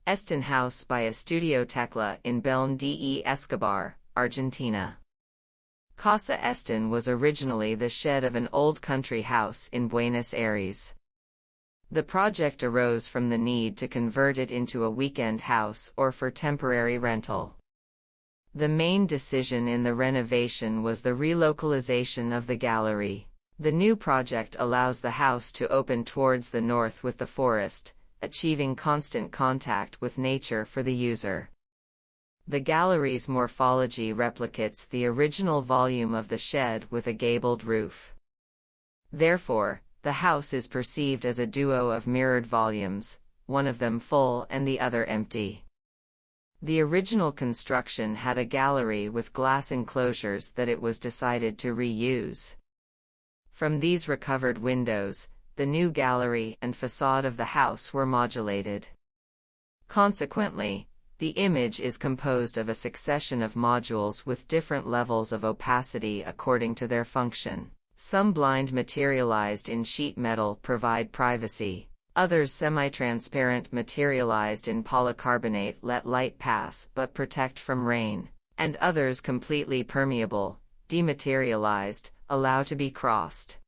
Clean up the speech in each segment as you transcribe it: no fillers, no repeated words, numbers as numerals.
Esten House by Estudio Tecla in Belén de Escobar, Argentina. Casa Esten was originally the shed of an old country house in Buenos Aires. The project arose from the need to convert it into a weekend house or for temporary rental. The main decision in the renovation was the relocalization of the gallery. The new project allows the house to open towards the north with the forest, achieving constant contact with nature for the user. The gallery's morphology replicates the original volume of the shed with a gabled roof. Therefore, the house is perceived as a duo of mirrored volumes, one of them full and the other empty. The original construction had a gallery with glass enclosures that it was decided to reuse. From these recovered windows, the new gallery and facade of the house were modulated. Consequently, the image is composed of a succession of modules with different levels of opacity according to their function. Some blind materialized in sheet metal provide privacy, others semi-transparent materialized in polycarbonate let light pass but protect from rain, and others completely permeable, dematerialized, allow to be crossed.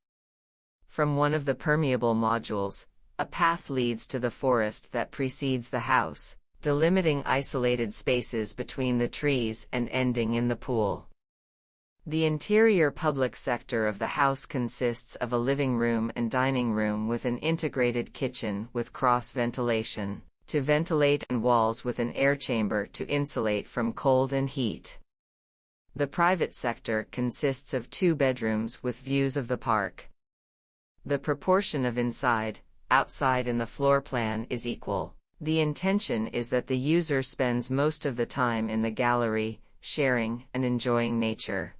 From one of the permeable modules, a path leads to the forest that precedes the house, delimiting isolated spaces between the trees and ending in the pool. The interior public sector of the house consists of a living room and dining room with an integrated kitchen with cross ventilation, to ventilate, and walls with an air chamber to insulate from cold and heat. The private sector consists of 2 bedrooms with views of the park. The proportion of inside, outside in the floor plan is equal. The intention is that the user spends most of the time in the gallery, sharing and enjoying nature.